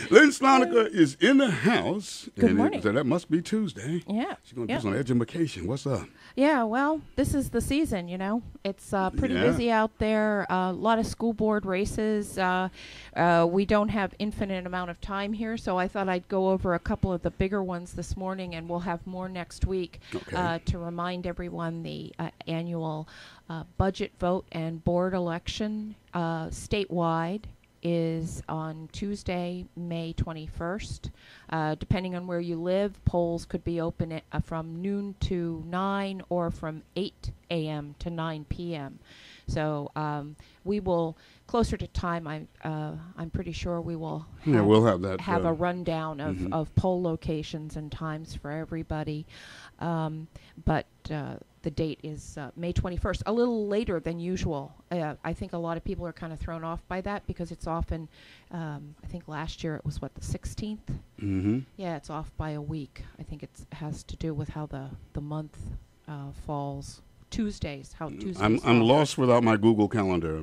Lynn Sloneker is in the house. Good morning. So that must be Tuesday. Yeah. She's going to do some education. What's up? Yeah, well, this is the season, It's pretty busy out there. A lot of school board races. We don't have infinite amount of time here, so I thought I'd go over a couple of the bigger ones this morning, and we'll have more next week to remind everyone the annual budget vote and board election statewide is on Tuesday, May 21st. Depending on where you live, polls could be open from noon to 9 or from 8 a.m. to 9 p.m. So we will, closer to time, I'm pretty sure we will we'll have that. Have a rundown of poll locations and times for everybody. But the date is May 21st, a little later than usual. I think a lot of people are kind of thrown off by that because it's often, I think last year it was, the 16th? Mm-hmm. Yeah, it's off by a week. I think it has to do with how the month falls. Tuesdays, how Tuesdays I'm lost without my Google Calendar.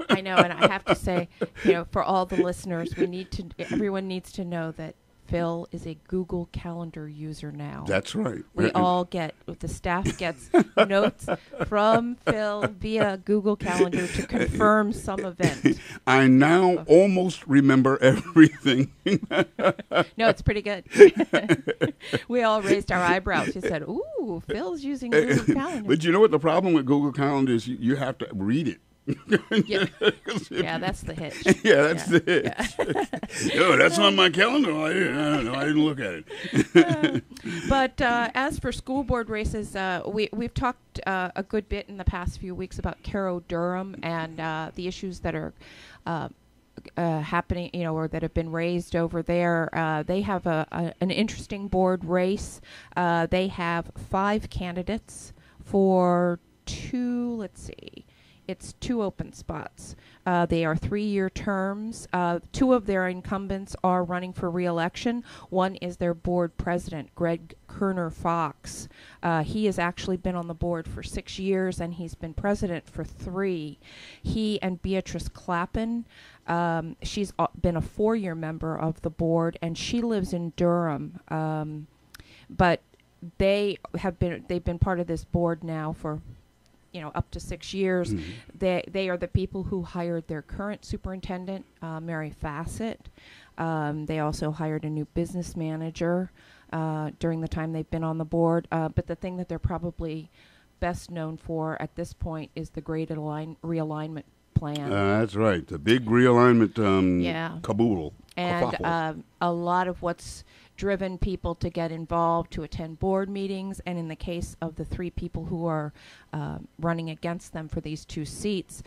I know, and I have to say, for all the listeners, everyone needs to know that Phil is a Google Calendar user now. That's right. We all the staff gets notes from Phil via Google Calendar to confirm some event. I now almost remember everything. No, it's pretty good. We all raised our eyebrows. We said, ooh, Phil's using Google Calendar. But you know what the problem with Google Calendar is? You have to read it. Yeah, that's the hitch. Yeah, that's the hitch. Yeah. That's on my calendar. I didn't look at it. But as for school board races, we've talked a good bit in the past few weeks about Caro Durham and the issues that are happening, or that have been raised over there. They have an interesting board race. They have 5 candidates for 2 open spots. They are 3-year terms. 2 of their incumbents are running for re-election. One is their board president, Greg Kerner Fox. He has actually been on the board for 6 years, and he's been president for 3. He and Beatrice Clappin, she's been a 4-year member of the board, and she lives in Durham. But they've been part of this board now for up to 6 years. Mm-hmm. They are the people who hired their current superintendent, Mary Fassett. They also hired a new business manager during the time they've been on the board. But the thing that they're probably best known for at this point is the great realignment plan. That's right. The big realignment caboodle. And a lot of what's driven people to get involved, to attend board meetings, and in the case of the 3 people who are running against them for these 2 seats,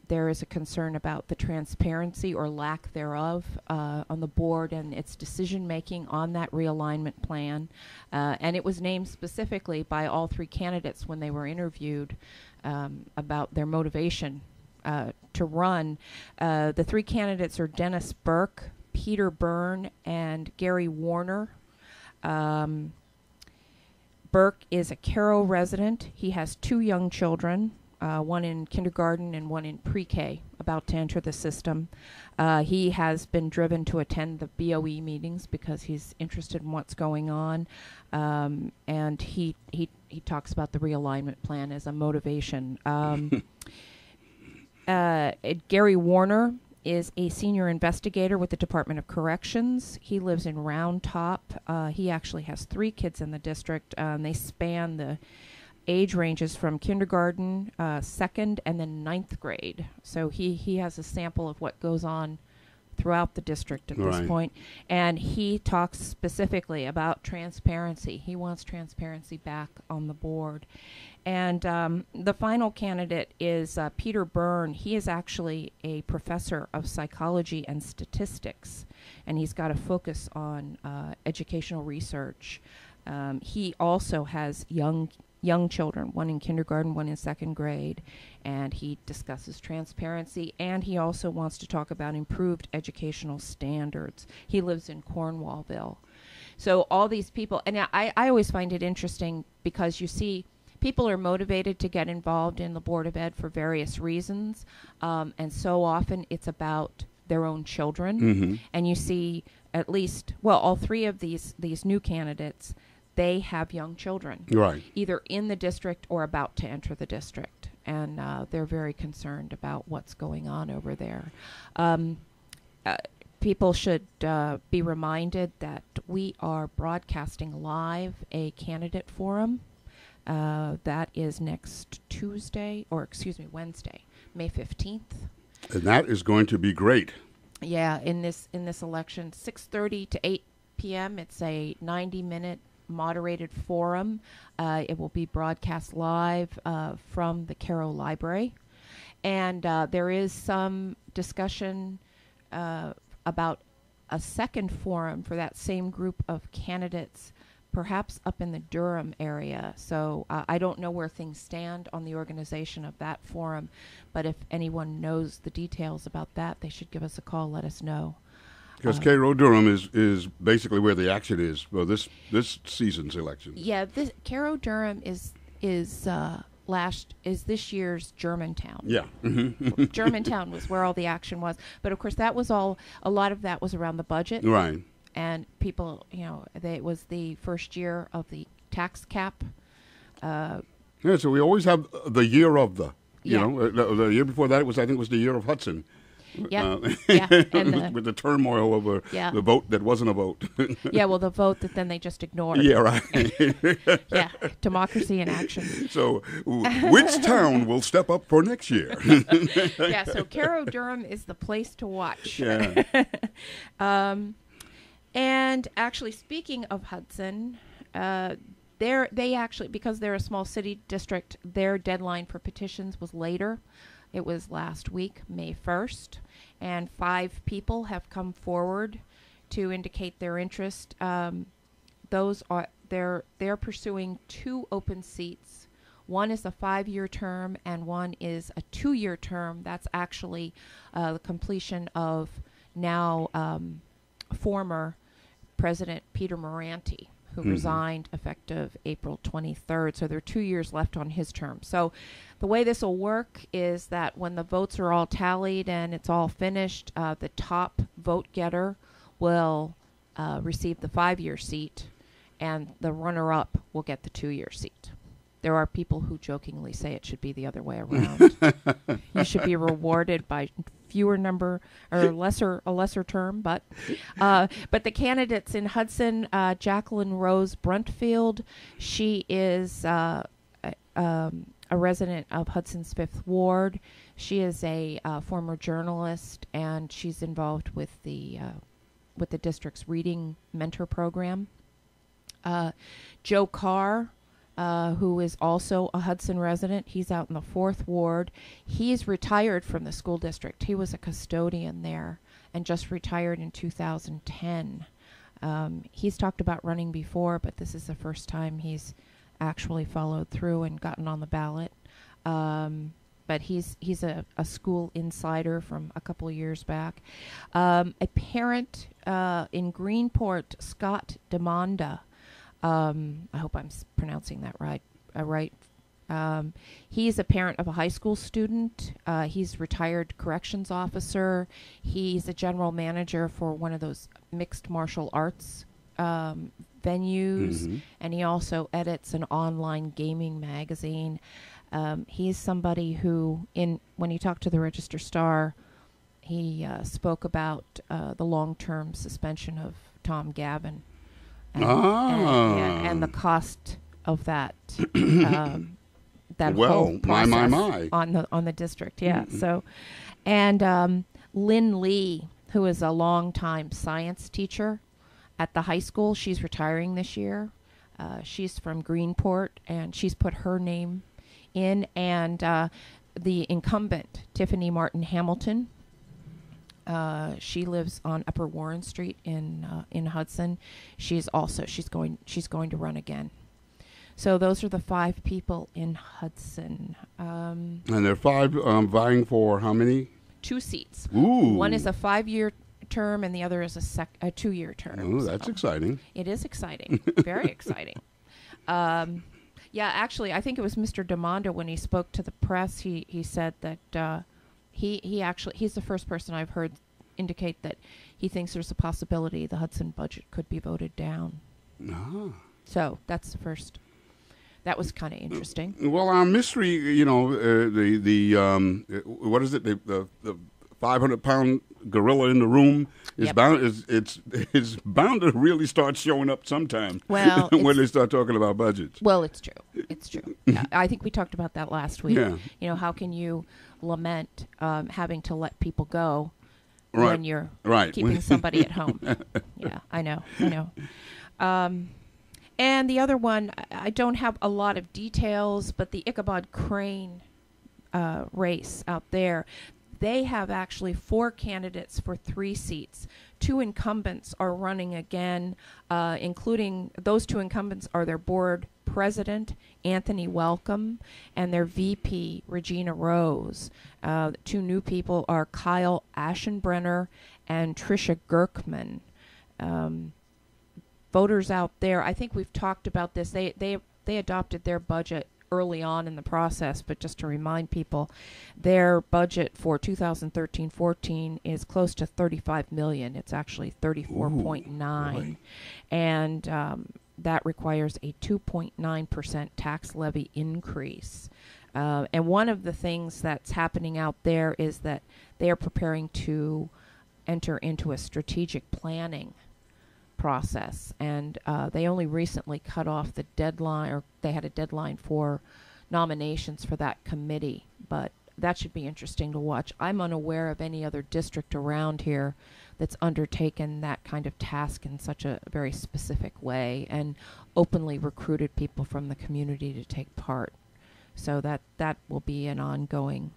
there is a concern about the transparency or lack thereof on the board and its decision-making on that realignment plan. And it was named specifically by all 3 candidates when they were interviewed about their motivation to run. The 3 candidates are Dennis Burke, Peter Byrne, and Gary Warner. Burke is a Caro resident. He has 2 young children, one in kindergarten and one in pre-K, about to enter the system. He has been driven to attend the BOE meetings because he's interested in what's going on, and he talks about the realignment plan as a motivation. Gary Warner is a senior investigator with the Department of Corrections. He lives in Round Top. He actually has 3 kids in the district, and they span the age ranges from kindergarten, 2nd, and then 9th grade. So he has a sample of what goes on throughout the district at this point. And he talks specifically about transparency. He wants transparency back on the board. And the final candidate is Peter Byrne. He is actually a professor of psychology and statistics, and he's got a focus on educational research. He also has young children, one in kindergarten, one in 2nd grade, and he discusses transparency, and he also wants to talk about improved educational standards. He lives in Cornwallville. So all these people, and I always find it interesting because you see people are motivated to get involved in the Board of Ed for various reasons, and so often it's about their own children. And you see at least, well, all three of these new candidates, they have young children, Right. either in the district or about to enter the district. And they're very concerned about what's going on over there. People should be reminded that we are broadcasting live a candidate forum. That is next Wednesday, May 15th. And that is going to be great. Yeah, in this election, 6:30 to 8 p.m. It's a 90-minute moderated forum. It will be broadcast live from the Caro Library. And there is some discussion about a second forum for that same group of candidates, perhaps up in the Durham area. So I don't know where things stand on the organization of that forum, but if anyone knows the details about that, they should give us a call, let us know. Because Cairo Durham is basically where the action is for this season's election. Yeah, Cairo Durham is this year's Germantown. Yeah. Germantown was where all the action was. But of course, a lot of that was around the budget. Right. And people, it was the first year of the tax cap. Yeah, so we always have the year of the year before that was the year of Hudson. Yeah, and with the turmoil over the vote that wasn't a vote. Yeah, well, the vote that then they just ignored. Yeah, right. Yeah, democracy in action. So, which town will step up for next year? Yeah, so Cairo Durham is the place to watch. Yeah. And actually, speaking of Hudson, they actually, because they're a small city district, their deadline for petitions was later. It was last week, May 1st, and 5 people have come forward to indicate their interest. They're pursuing 2 open seats. One is a 5-year term, and one is a 2-year term. That's actually the completion of now former President Peter Moranti, who resigned effective April 23rd. So there are 2 years left on his term. So the way this will work is that when the votes are all tallied and it's all finished, the top vote getter will receive the 5-year seat, and the runner-up will get the 2-year seat. There are people who jokingly say it should be the other way around. You should be rewarded by fewer number or a lesser term, but the candidates in Hudson, Jacqueline Rose Bruntfield, she is a resident of Hudson's 5th Ward. She is a former journalist, and she's involved with the district's reading mentor program. Joe Carr, who is also a Hudson resident. He's out in the 4th Ward. He's retired from the school district. He was a custodian there and just retired in 2010. He's talked about running before, but this is the first time he's actually followed through and gotten on the ballot. But he's a school insider from a couple of years back. A parent in Greenport, Scott DeMonda, I hope I'm pronouncing that right. He's a parent of a high school student. He's retired corrections officer. He's a general manager for one of those mixed martial arts venues, and he also edits an online gaming magazine. He's somebody who, when he talked to the Register Star, he spoke about the long-term suspension of Tom Gavin. And the cost of that whole process on the district. Yeah. So, and Lynn Lee, who is a longtime science teacher at the high school, she's retiring this year. She's from Greenport, and she's put her name in. And the incumbent, Tiffany Martin Hamilton. She lives on Upper Warren Street in Hudson. She's going to run again. So those are the 5 people in Hudson. And there are 5 vying for how many? 2 seats. Ooh. One is a 5-year term, and the other is a 2-year term. Oh, that's exciting. It is exciting. Very exciting. Yeah, actually, I think it was Mr. DeMonda when he spoke to the press. He said that he's the first person I've heard indicate that he thinks there's a possibility the Hudson budget could be voted down. Ah. So that's the first. That was kind of interesting. Well, our mystery, you know, what is it? The 500-pound gorilla in the room is Yep. it's bound to really start showing up sometime. Well, when they start talking about budgets. Well, it's true. It's true. I think we talked about that last week. Yeah. You know, how can you lament having to let people go Right. when you're Right. keeping somebody at home? Yeah, I know. And the other one, I don't have a lot of details, but the Ichabod Crane race out there, they have actually 4 candidates for 3 seats. 2 incumbents are running again, including those 2 incumbents are their board president, Anthony Welcome, and their VP, Regina Rose. 2 new people are Kyle Aschenbrenner and Tricia Gerkman. Voters out there, I think we've talked about this. They adopted their budget early on in the process, but just to remind people, their budget for 2013-14 is close to $35 million. It's actually 34.9, really? And that requires a 2.9% tax levy increase. And one of the things that's happening out there is that they are preparing to enter into a strategic planning process, and they only recently cut off the deadline, or they had a deadline for nominations for that committee, but that should be interesting to watch. I'm unaware of any other district around here that's undertaken that kind of task in such a very specific way and openly recruited people from the community to take part. So that will be an ongoing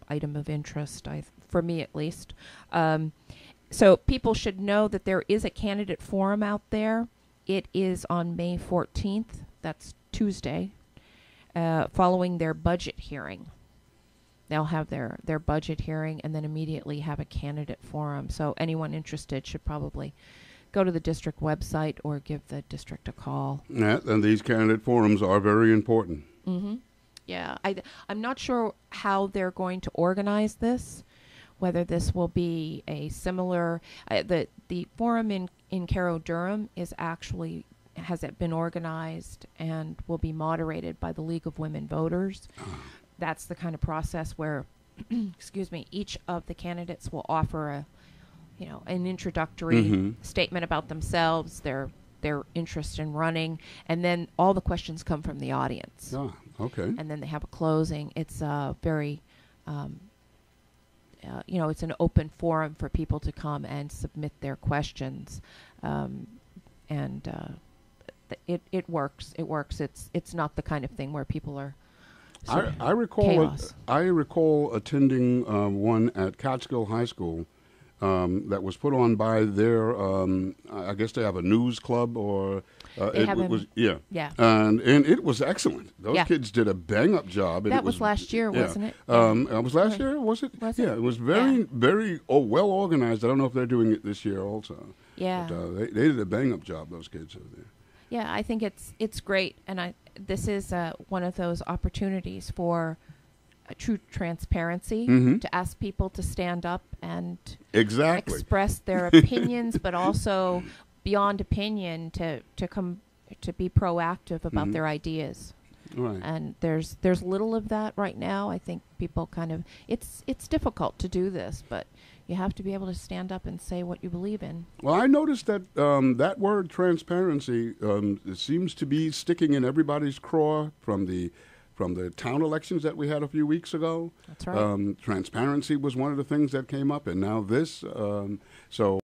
item of interest, for me at least. So people should know that there is a candidate forum out there. It is on May 14th. That's Tuesday, following their budget hearing. They'll have their budget hearing and then immediately have a candidate forum. So anyone interested should probably go to the district website or give the district a call. Yeah, and these candidate forums are very important. Mm-hmm. Yeah, I'm not sure how they're going to organize this. Whether this will be a similar, the forum in Carroll-Durham has it been organized and will be moderated by the League of Women Voters. That's the kind of process where, excuse me, each of the candidates will offer an introductory statement about themselves, their interest in running, and then all the questions come from the audience. Ah, okay. And then they have a closing. It's very it's an open forum for people to come and submit their questions, it works. It works. It's not the kind of thing where people are. I recall attending one at Catskill High School that was put on by their. I guess they have a news club or. Yeah. And it was excellent. Those kids did a bang-up job. That was last year, wasn't it? It was last year, was it? Yeah, it was very well organized. I don't know if they're doing it this year also. Yeah. But they did a bang-up job, those kids over there. Yeah, I think it's great, and this is one of those opportunities for a true transparency to ask people to stand up and express their opinions, but also beyond opinion to be proactive about their ideas. Right. And there's little of that right now. I think people kind of it's difficult to do this, but you have to be able to stand up and say what you believe in. Well, I noticed that that word transparency seems to be sticking in everybody's craw from the town elections that we had a few weeks ago. That's right. Transparency was one of the things that came up, and now this. So